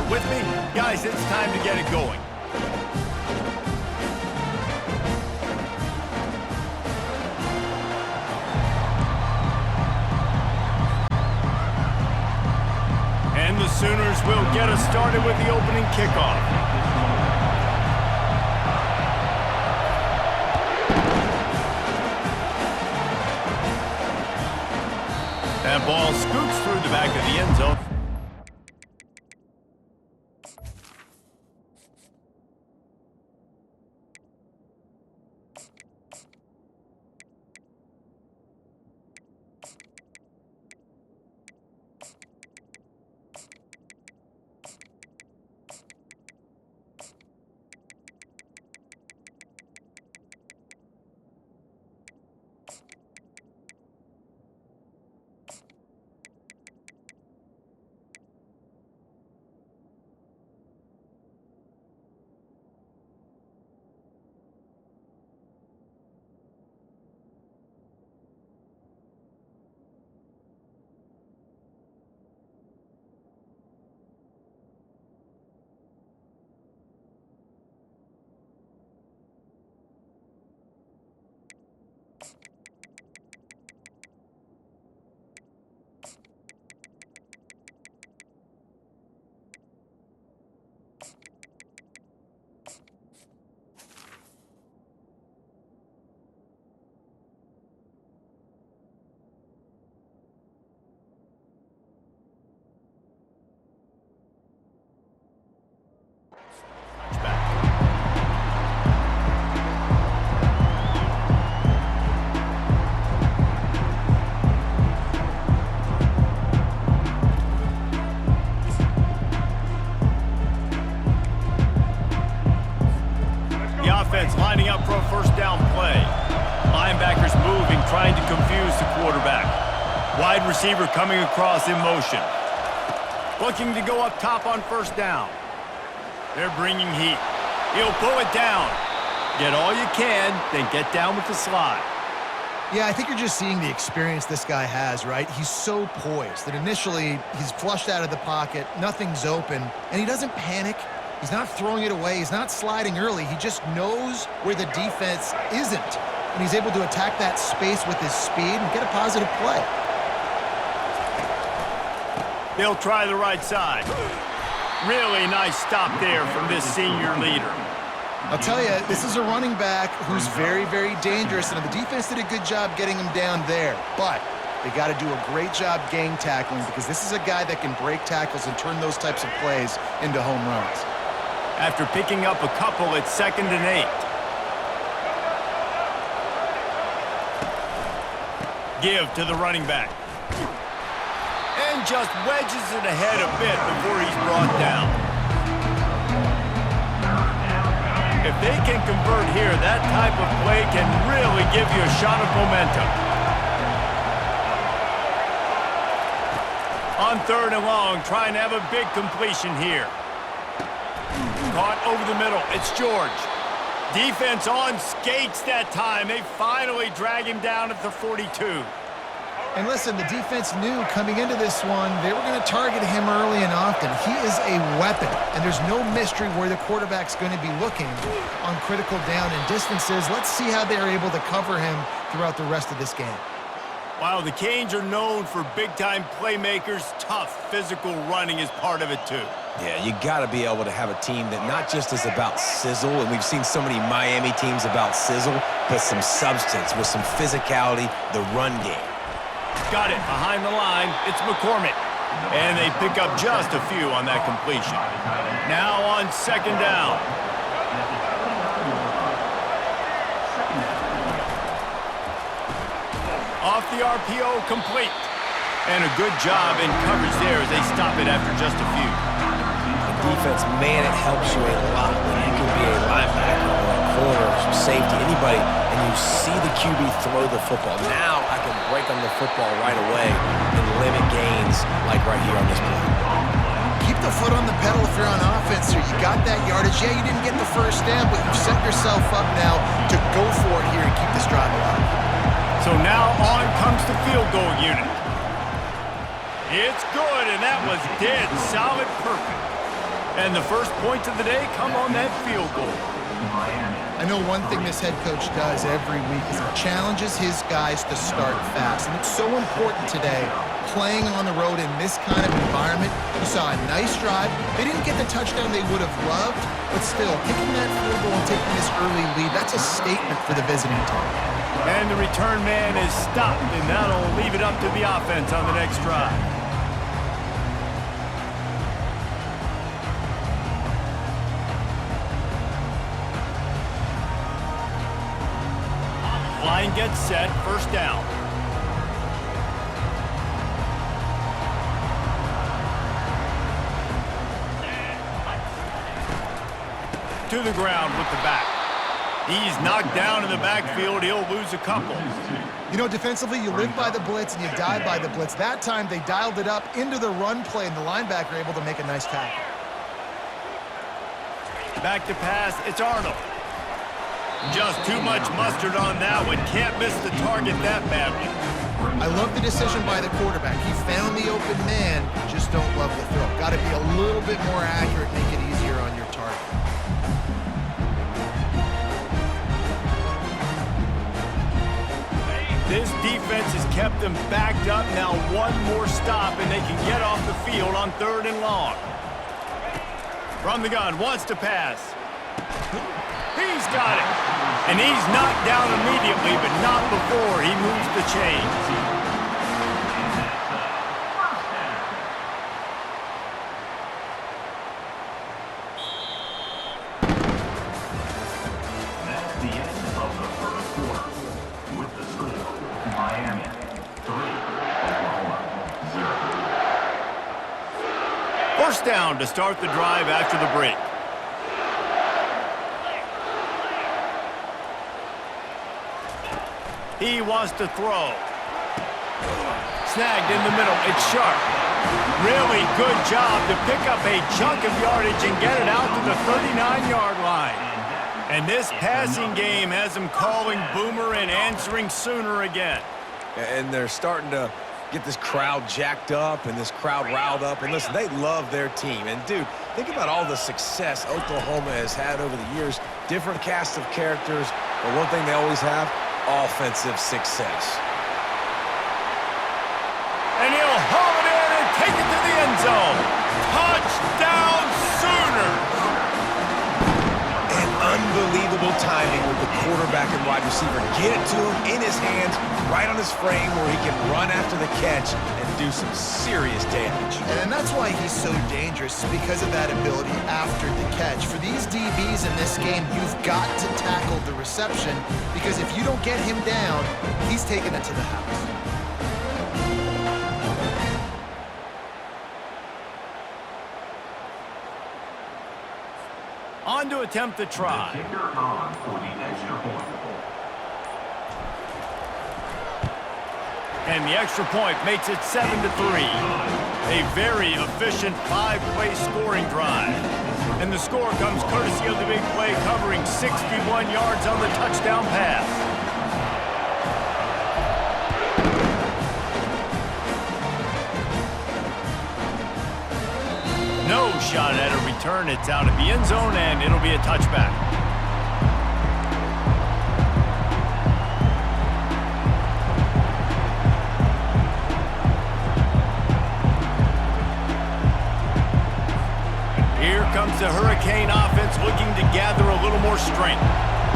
with me? Guys, it's time to get it going. And the Sooners will get us started with the opening kickoff. That ball scoots through the back of the end zone. Lining up for a first down play. Linebackers moving, trying to confuse the quarterback. Wide receiver coming across in motion. Looking to go up top on first down. They're bringing heat. He'll pull it down. Get all you can, then get down with the slide. Yeah, I think you're just seeing the experience this guy has, right? He's so poised that initially he's flushed out of the pocket, nothing's open, and he doesn't panic. He's not throwing it away. He's not sliding early. He just knows where the defense isn't. And he's able to attack that space with his speed and get a positive play. They'll try the right side. Really nice stop there from this senior leader. I'll tell you, this is a running back who's very, very dangerous. And the defense did a good job getting him down there. But they got to do a great job gang tackling because this is a guy that can break tackles and turn those types of plays into home runs. After picking up a couple, it's 2nd and 8. Give to the running back. And just wedges it ahead a bit before he's brought down. If they can convert here, that type of play can really give you a shot of momentum. On 3rd and long, trying to have a big completion here. Caught over the middle. It's George. Defense on skates that time. They finally drag him down at the 42. And listen, the defense knew coming into this one, they were going to target him early and often. He is a weapon, and there's no mystery where the quarterback's going to be looking on critical down and distances. Let's see how they're able to cover him throughout the rest of this game. While the Canes are known for big-time playmakers, tough physical running is part of it too. Yeah, you got to be able to have a team that not just is about sizzle, and we've seen so many Miami teams about sizzle, but some substance with some physicality, the run game. Got it behind the line. It's McCormick. And they pick up just a few on that completion. Now on 2nd down. Off the RPO, complete. And a good job in coverage there as they stop it after just a few. Defense, man, it helps you a lot when you can be a linebacker or a corner or safety, anybody, and you see the QB throw the football. Now I can break on the football right away and limit gains like right here on this play. Keep the foot on the pedal if you're on offense here. You got that yardage. Yeah, you didn't get the first down, but you've set yourself up now to go for it here and keep this drive alive. So now on comes the field goal unit. It's good, and that was dead solid perfect. And the first points of the day come on that field goal. I know one thing this head coach does every week is he challenges his guys to start fast. And it's so important today, playing on the road in this kind of environment. You saw a nice drive. They didn't get the touchdown they would have loved, but still, kicking that field goal and taking this early lead, that's a statement for the visiting team. And the return man is stopped, and that'll leave it up to the offense on the next drive. Line gets set, first down. To the ground with the back. He's knocked down in the backfield. He'll lose a couple. You know, defensively, you live by the blitz and you die by the blitz. That time, they dialed it up into the run play, and the linebacker able to make a nice tackle. Back to pass, it's Arnold. Just too much mustard on that one. Can't miss the target that badly. I love the decision by the quarterback. He found the open man, just don't love the throw. Got to be a little bit more accurate, make it easier on your target. This defense has kept them backed up. Now one more stop, and they can get off the field on 3rd and long. From the gun, wants to pass. He's got it. And he's knocked down immediately, but not before he moves the chains. That's the end of the first quarter. With the score, Miami 3, Oklahoma 0. First down to start the drive after the break. He wants to throw. Snagged in the middle. It's Sharp. Really good job to pick up a chunk of yardage and get it out to the 39-yard line. And this passing game has them calling Boomer and answering Sooner again. And they're starting to get this crowd jacked up and this crowd riled up. And listen, they love their team. And, dude, think about all the success Oklahoma has had over the years. Different cast of characters. But one thing they always have, offensive success. And he'll haul it in and take it to the end zone. Touchdown Sooners! And unbelievable timing with the quarterback and wide receiver. Get it to him in his hands, right on his frame where he can run after the catch and do some serious damage. And that's why he's so dangerous, because of that ability after the catch. For these DBs in this game, you've got to tackle the reception, because if you don't get him down, he's taking it to the house. On to attempt the try. The kicker on for the extra point. And the extra point makes it 7-3. A very efficient 5-play scoring drive. And the score comes courtesy of the big play covering 61 yards on the touchdown pass. No shot at a return. It's out of the end zone, and it'll be a touchback. Here comes the Hurricane offense looking to gather a little more strength.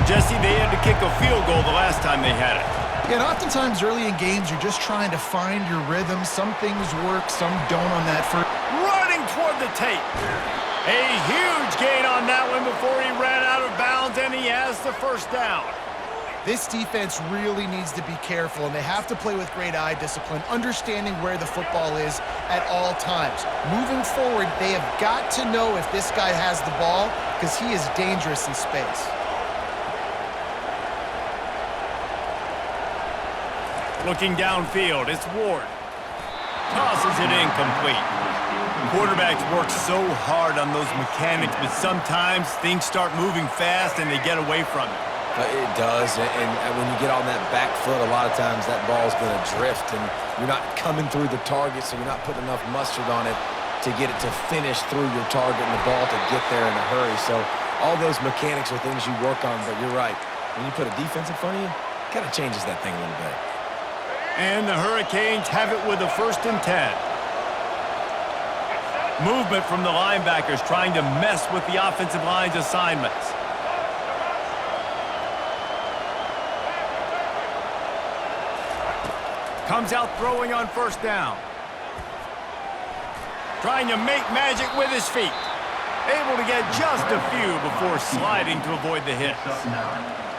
Jesse, they had to kick a field goal the last time they had it. Yeah, and oftentimes early in games, you're just trying to find your rhythm. Some things work, some don't on that first. Running toward the tape. A huge gain on that one before he ran out of bounds, and he has the first down. This defense really needs to be careful, and they have to play with great eye discipline, understanding where the football is at all times. Moving forward, they have got to know if this guy has the ball, because he is dangerous in space. Looking downfield, it's Ward. Tosses it incomplete. Quarterbacks work so hard on those mechanics, but sometimes things start moving fast and they get away from it. It does, and when you get on that back foot, a lot of times that ball's going to drift, and you're not coming through the target, so you're not putting enough mustard on it. to get it to finish through your target and the ball to get there in a hurry. So all those mechanics are things you work on, but you're right. When you put a defense in front of you, it kind of changes that thing a little bit. And the Hurricanes have it with a 1st and 10. Movement from the linebackers trying to mess with the offensive line's assignments. Comes out throwing on 1st down. Trying to make magic with his feet. Able to get just a few before sliding to avoid the hit.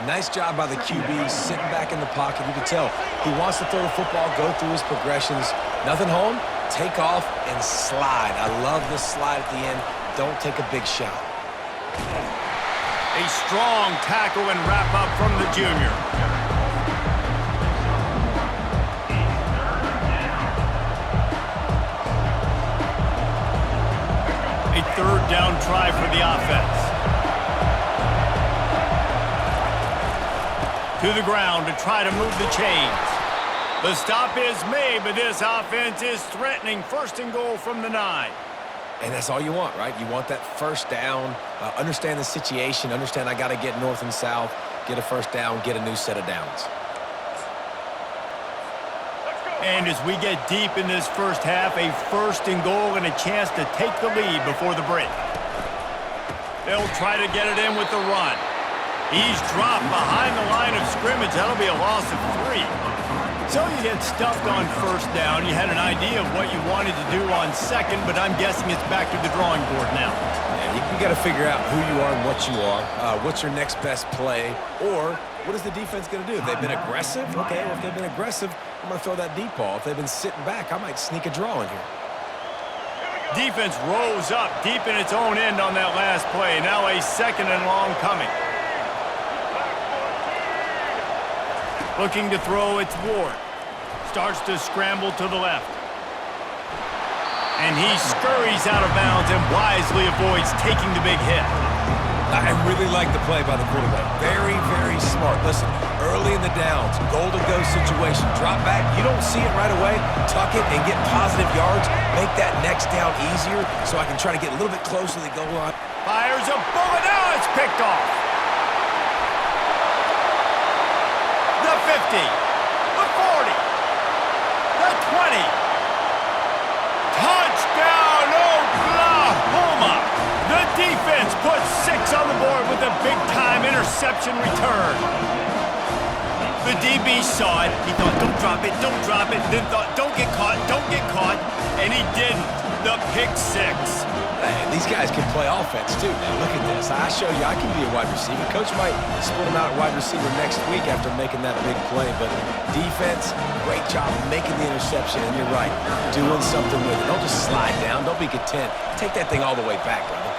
Nice job by the QB, sitting back in the pocket. You can tell he wants to throw the football, go through his progressions. Nothing home, take off and slide. I love this slide at the end. Don't take a big shot. A strong tackle and wrap up from the junior. A 3rd down try for the offense. To the ground to try to move the chains. The stop is made, but this offense is threatening 1st and goal from the 9. And that's all you want, right? You want that 1st down, understand the situation, understand I got to get north and south, get a 1st down, get a new set of downs. And as we get deep in this 1st half, a 1st and goal and a chance to take the lead before the break. They'll try to get it in with the run. He's dropped behind the line of scrimmage. That'll be a loss of 3. So you get stuffed on 1st down. You had an idea of what you wanted to do on 2nd, but I'm guessing it's back to the drawing board now. Yeah, you got to figure out who you are and what you are. What's your next best play? Or what is the defense going to do? If they've been aggressive, okay, well, if they've been aggressive, I'm going to throw that deep ball. If they've been sitting back, I might sneak a draw in here. Defense rose up deep in its own end on that last play. Now a 2nd and long coming. Looking to throw, it's Ward. Starts to scramble to the left. And he scurries out of bounds and wisely avoids taking the big hit. I really like the play by the quarterback. Very, very smart. Listen, early in the downs, goal-to-go situation, drop back. You don't see it right away. Tuck it and get positive yards. Make that next down easier so I can try to get a little bit closer to the goal line. Fires a bullet. Now it's picked off. The 50. The 40. The 20. Touchdown, Oklahoma! The defense puts 6 on the board with a big-time interception return. The DB saw it. He thought, don't drop it, don't drop it. Then thought, don't get caught, and he didn't. The pick 6. Hey, these guys can play offense, too. Now, look at this. I show you I can be a wide receiver. Coach might split him out at wide receiver next week after making that big play. But defense, great job making the interception. And you're right, doing something with it. Don't just slide down. Don't be content. Take that thing all the way back, brother.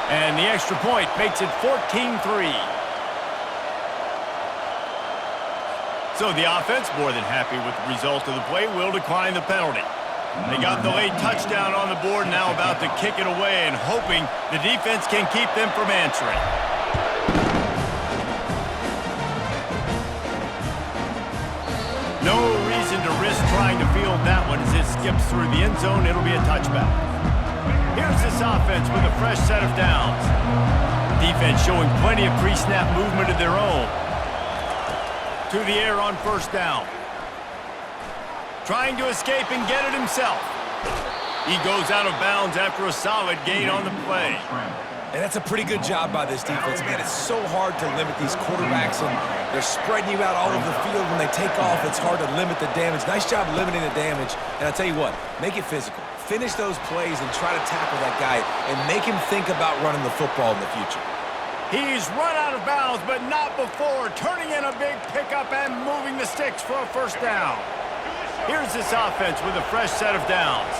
And the extra point makes it 14-3. So the offense, more than happy with the result of the play, will decline the penalty. They got the late touchdown on the board, now about to kick it away and hoping the defense can keep them from answering. No reason to risk trying to field that one as it skips through the end zone. It'll be a touchback. Here's this offense with a fresh set of downs. Defense showing plenty of pre-snap movement of their own. To the air on 1st down. Trying to escape and get it himself. He goes out of bounds after a solid gain on the play. And that's a pretty good job by this defense. Man, it's so hard to limit these quarterbacks, and they're spreading you out all over the field. When they take off, it's hard to limit the damage. Nice job limiting the damage. And I'll tell you what, make it physical. Finish those plays and try to tackle that guy and make him think about running the football in the future. He's run out of bounds, but not before turning in a big pickup and moving the sticks for a 1st down. Here's this offense with a fresh set of downs.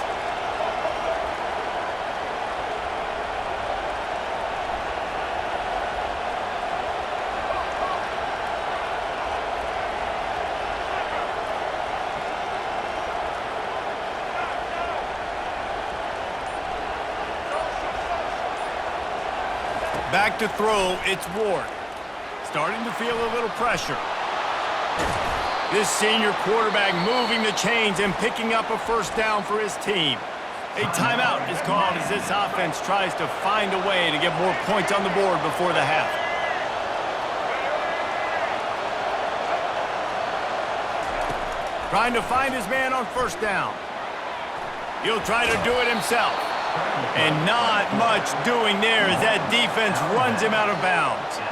Back to throw, it's Ward. Starting to feel a little pressure. This senior quarterback moving the chains and picking up a 1st down for his team. A timeout is called as this offense tries to find a way to get more points on the board before the half. Trying to find his man on first down. He'll try to do it himself. And not much doing there as that defense runs him out of bounds.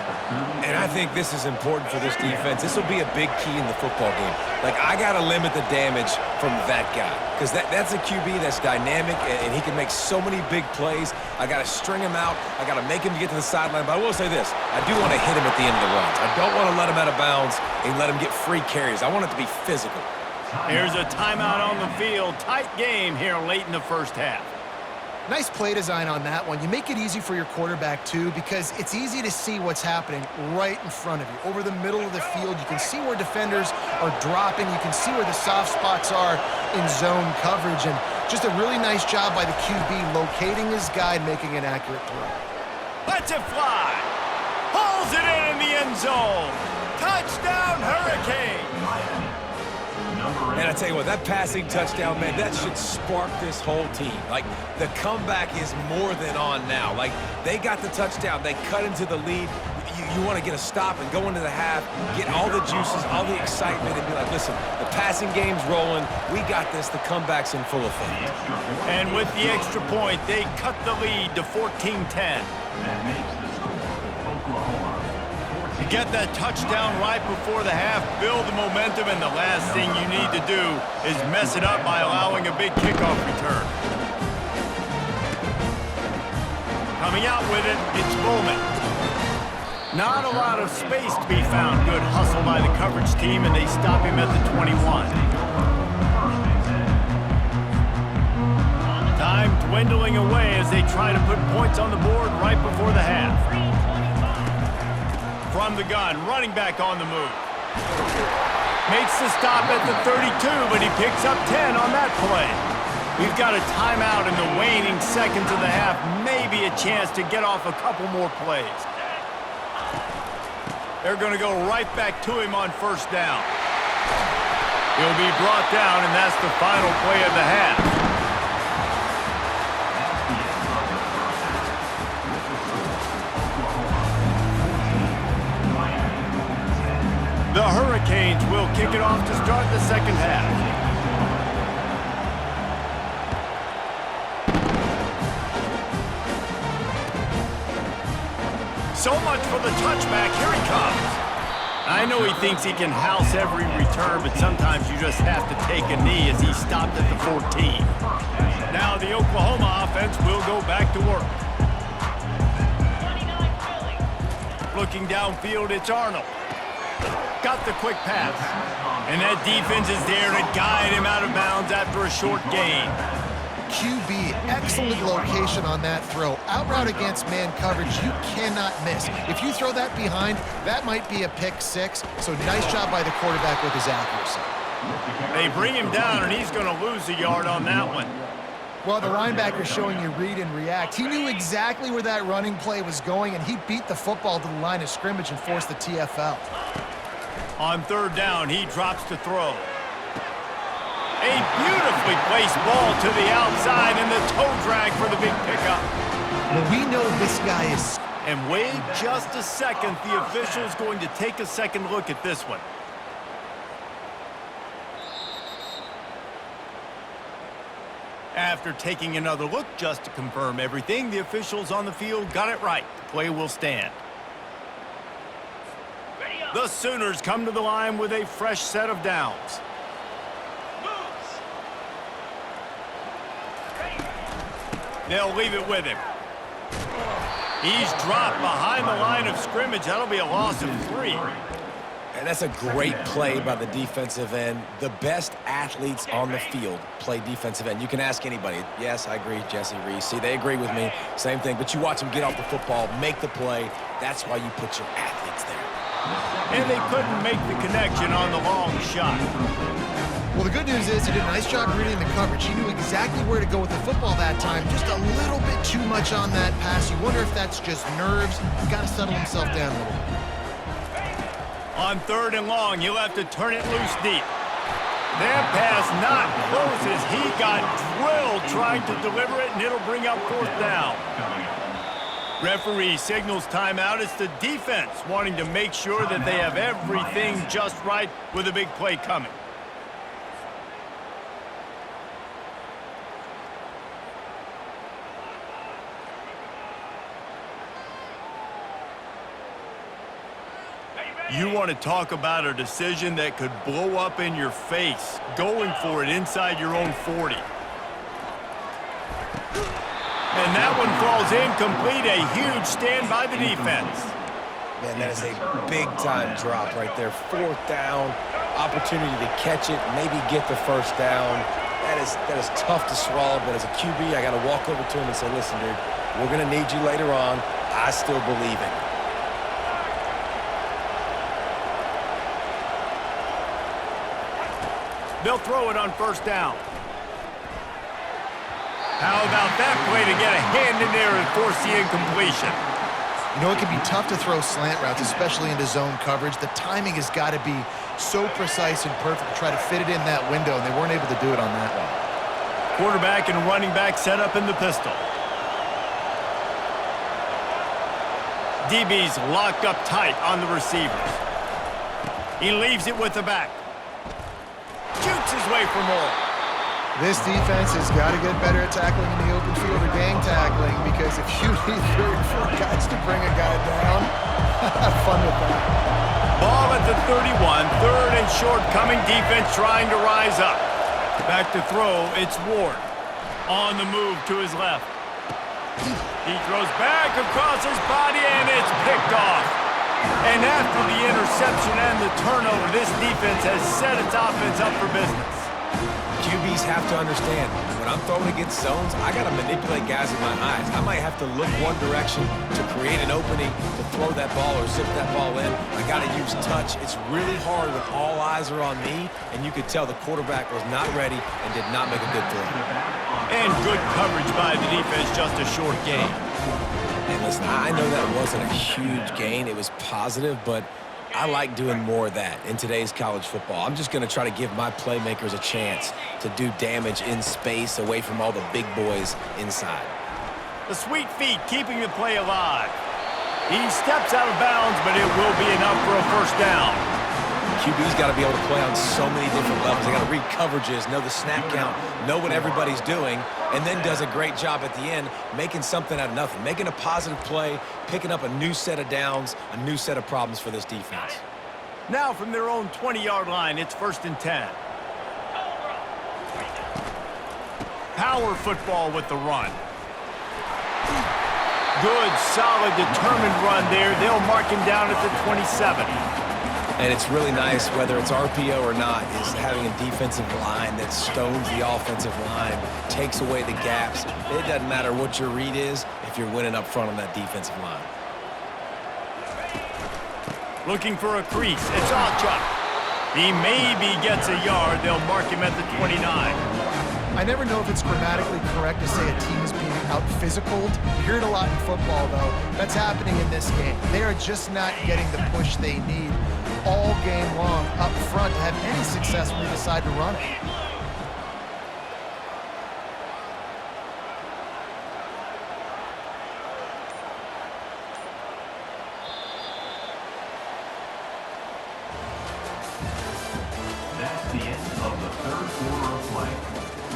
And I think this is important for this defense. This will be a big key in the football game. Like, I got to limit the damage from that guy because that's a QB that's dynamic, and he can make so many big plays. I got to string him out. I got to make him get to the sideline. But I will say this. I do want to hit him at the end of the runs. I don't want to let him out of bounds and let him get free carries. I want it to be physical. Here's a timeout on the field. Tight game here late in the first half. Nice play design on that one. You make it easy for your quarterback, too, because it's easy to see what's happening right in front of you. Over the middle of the field, you can see where defenders are dropping. You can see where the soft spots are in zone coverage. And just a really nice job by the QB locating his guy and making an accurate throw. Lets it fly. Pulls it in the end zone. Touchdown, Hurricane. And I tell you what, that passing touchdown, man, that should spark this whole team. Like, the comeback is more than on now. Like, they got the touchdown. They cut into the lead. You want to get a stop and go into the half, get all the juices, all the excitement, and be like, listen, the passing game's rolling. We got this. The comeback's in full effect. And with the extra point, they cut the lead to 14-10. You get that touchdown right before the half, build the momentum, and the last thing you need to do is mess it up by allowing a big kickoff return. Coming out with it, it's Bowman. Not a lot of space to be found. Good hustle by the coverage team, and they stop him at the 21. Time dwindling away as they try to put points on the board right before the half. From the gun, running back on the move. Makes the stop at the 32, but he picks up 10 on that play. We've got a timeout in the waning seconds of the half. Maybe a chance to get off a couple more plays. They're going to go right back to him on first down. He'll be brought down, and that's the final play of the half. The Hurricanes will kick it off to start the second half. So much for the touchback. Here he comes. I know he thinks he can house every return, but sometimes you just have to take a knee as he stopped at the 14. Now the Oklahoma offense will go back to work. Looking downfield, it's Arnold. Got the quick pass. And that defense is there to guide him out of bounds after a short gain. QB, excellent location on that throw. Out route against man coverage, you cannot miss. If you throw that behind, that might be a pick six. So nice job by the quarterback with his accuracy. They bring him down, and he's going to lose a yard on that one. Well, the linebacker's showing you read and react. He knew exactly where that running play was going, and he beat the football to the line of scrimmage and forced the TFL. On third down, he drops to throw. A beautifully placed ball to the outside, and the toe drag for the big pickup. Well, we know this guy is... And wait just a second. The official's going to take a second look at this one. After taking another look just to confirm everything, the officials on the field got it right. The play will stand. The Sooners come to the line with a fresh set of downs. They'll leave it with him. He's dropped behind the line of scrimmage. That'll be a loss of 3. And that's a great play by the defensive end. The best athletes on the field play defensive end. You can ask anybody. Yes, I agree, Jesse Reese. See, they agree with me. Same thing. But you watch them get off the football, make the play. That's why you put your athletes there. And they couldn't make the connection on the long shot. Well, the good news is he did a nice job reading the coverage. He knew exactly where to go with the football that time. Just a little bit too much on that pass. You wonder if that's just nerves. He's got to settle himself down a little bit. On third and long, he'll have to turn it loose deep. That pass not close as he got drilled trying to deliver it, and it'll bring up fourth down. Referee signals timeout. It's the defense wanting to make sure that they have everything just right with a big play coming. You want to talk about a decision that could blow up in your face, going for it inside your own 40. And that one falls incomplete. A huge stand by the defense. Man, that is a big-time drop right there. Fourth down, opportunity to catch it, maybe get the first down. That is tough to swallow, but as a QB, I got to walk over to him and say, listen, dude, we're going to need you later on. I still believe in you. They'll throw it on first down. How about that play to get a hand in there and force the incompletion? You know, it can be tough to throw slant routes, especially into zone coverage. The timing has got to be so precise and perfect to try to fit it in that window, and they weren't able to do it on that one. Quarterback and running back set up in the pistol. DB's locked up tight on the receivers. He leaves it with the back. Shoots his way for more. This defense has got to get better at tackling in the open field or gang tackling, because if you need 3 or 4 guys to bring a guy down, have fun with that. Ball at the 31, third and short, coming defense trying to rise up. Back to throw, it's Ward. On the move to his left. He throws back across his body, and it's picked off. And after the interception and the turnover, this defense has set its offense up for business. QBs have to understand, when I'm throwing against zones, I got to manipulate guys with my eyes. I might have to look one direction to create an opening to throw that ball or zip that ball in. I got to use touch. It's really hard when all eyes are on me, and you could tell the quarterback was not ready and did not make a good throw. And good coverage by the defense, just a short gain. And listen, I know that wasn't a huge gain. It was positive, but I like doing more of that in today's college football. I'm just going to try to give my playmakers a chance to do damage in space away from all the big boys inside. The sweet feet keeping the play alive. He steps out of bounds, but it will be enough for a first down. QB's got to be able to play on so many different levels. They got to read coverages, know the snap count, know what everybody's doing, and then does a great job at the end making something out of nothing, making a positive play, picking up a new set of downs, a new set of problems for this defense. Now from their own 20-yard line, it's 1st and 10. Power football with the run. Good, solid, determined run there. They'll mark him down at the 27. And it's really nice, whether it's RPO or not, is having a defensive line that stones the offensive line, takes away the gaps. It doesn't matter what your read is if you're winning up front on that defensive line. Looking for a crease. It's Achuk. He maybe gets a yard. They'll mark him at the 29. I never know if it's grammatically correct to say a team is being out-physicaled. You hear it a lot in football, though. That's happening in this game. They are just not getting the push they need all game long up front to have any success when they decide to run it. That's the end of the third quarter of play.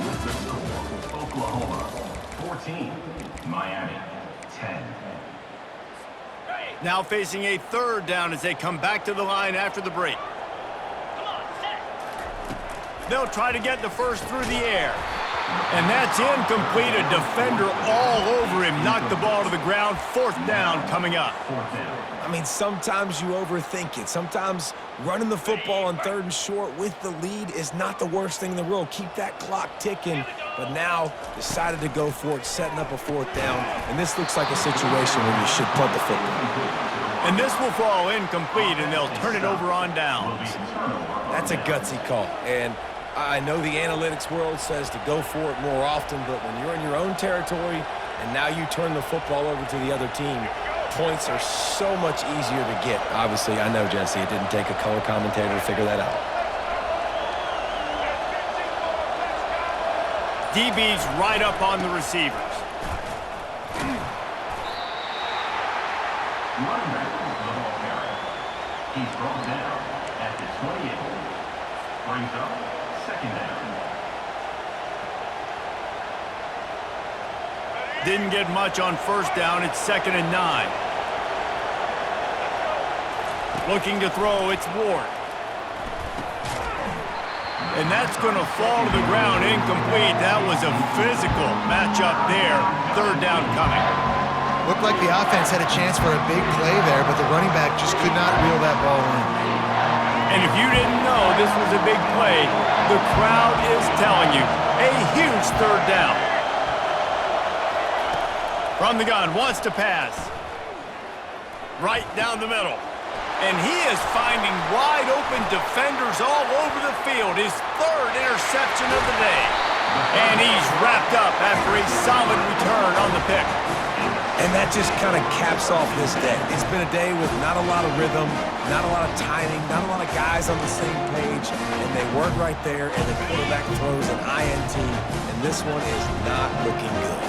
With the score, Oklahoma 14, Miami 10. Now facing a third down as they come back to the line after the break. They'll try to get the first through the air. And that's incomplete. A defender all over him. Knocked the ball to the ground. 4th down coming up. I mean, sometimes you overthink it. Sometimes running the football on 3rd and short with the lead is not the worst thing in the world. Keep that clock ticking. But now decided to go for it, setting up a 4th down. And this looks like a situation where you should punt the football. And this will fall incomplete, and they'll turn it over on downs. That's a gutsy call. And I know the analytics world says to go for it more often, but when you're in your own territory and now you turn the football over to the other team, points are so much easier to get. Obviously, I know, Jesse, it didn't take a color commentator to figure that out. DB's right up on the receivers. Running back, the ball carrier. He's brought down at the 28. Brings up second down. Didn't get much on first down. It's 2nd and 9. Looking to throw, it's Ward. And that's going to fall to the ground, incomplete. That was a physical matchup there. 3rd down coming. Looked like the offense had a chance for a big play there, but the running back just could not reel that ball in. And if you didn't know this was a big play, the crowd is telling you. A huge 3rd down. From the gun, wants to pass. Right down the middle. And he is finding wide open defenders all over the field. His 3rd interception of the day. And he's wrapped up after a solid return on the pick. And that just kind of caps off this day. It's been a day with not a lot of rhythm, not a lot of timing, not a lot of guys on the same page, and they work right there, and the quarterback throws an INT, and this one is not looking good.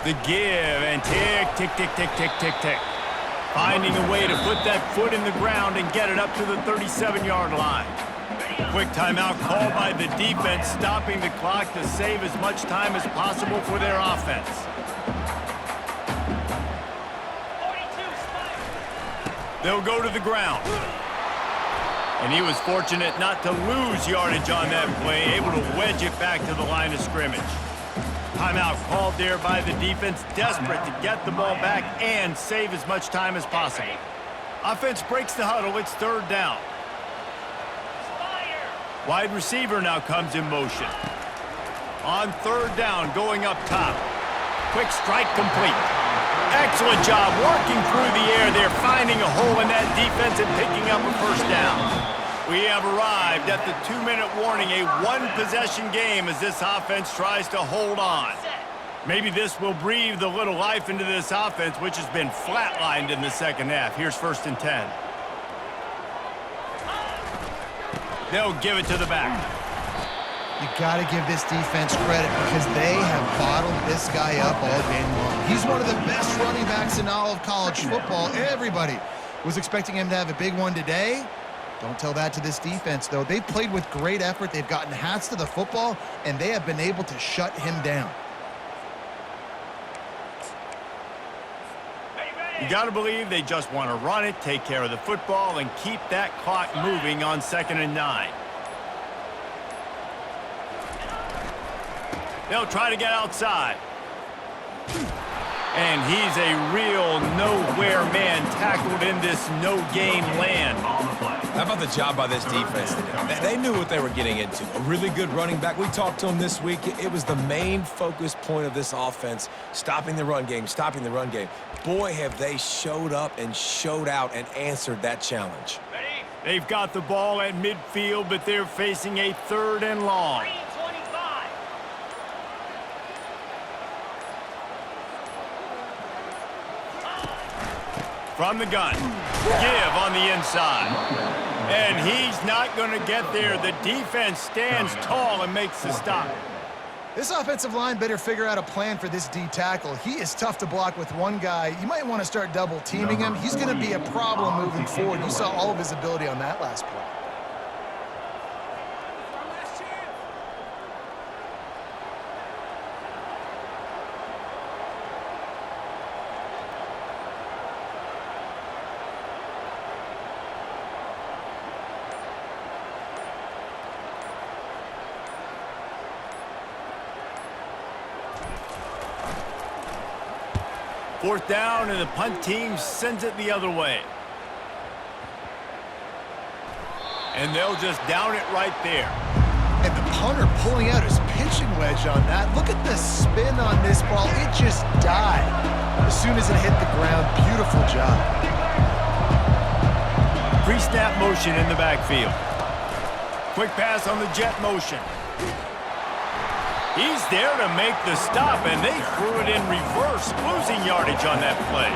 The give, and tick, tick, tick, tick, tick, tick, tick. Finding a way to put that foot in the ground and get it up to the 37-yard line. Quick timeout called by the defense, stopping the clock to save as much time as possible for their offense. They'll go to the ground. And he was fortunate not to lose yardage on that play, able to wedge it back to the line of scrimmage. Timeout called there by the defense, desperate to get the ball back and save as much time as possible. Offense breaks the huddle. It's 3rd down. Wide receiver now comes in motion. On 3rd down, going up top. Quick strike complete. Excellent job working through the air there, finding a hole in that defense and picking up a 1st down. We have arrived at the 2-minute warning, a 1-possession game as this offense tries to hold on. Maybe this will breathe a little life into this offense, which has been flatlined in the 2nd half. Here's 1st and 10. They'll give it to the back. You got to give this defense credit because they have bottled this guy up all game long. He's one of the best running backs in all of college football. Everybody was expecting him to have a big one today. Don't tell that to this defense, though. They've played with great effort. They've gotten hats to the football, and they have been able to shut him down. You got to believe they just want to run it, take care of the football, and keep that clock moving on 2nd and 9. They'll try to get outside. And he's a real nowhere man tackled in this no-gain land. How about the job by this defense today? They knew what they were getting into. A really good running back. We talked to him this week. It was the main focus point of this offense, stopping the run game, stopping the run game. Boy, have they showed up and showed out and answered that challenge. They've got the ball at midfield, but they're facing a 3rd and long. From the gun, give on the inside. And he's not going to get there. The defense stands tall and makes the stop. This offensive line better figure out a plan for this D tackle. He is tough to block with one guy. You might want to start double teaming him. He's going to be a problem moving forward. You saw all of his ability on that last play. Fourth down, and the punt team sends it the other way. And they'll just down it right there. And the punter pulling out his pitching wedge on that. Look at the spin on this ball. It just died as soon as it hit the ground. Beautiful job. Pre-snap motion in the backfield. Quick pass on the jet motion. He's there to make the stop, and they threw it in reverse, losing yardage on that play.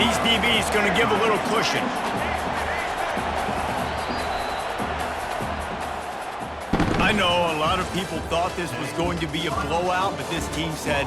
These DBs going to give a little cushion. know a lot of people thought this was going to be a blowout, but this team said,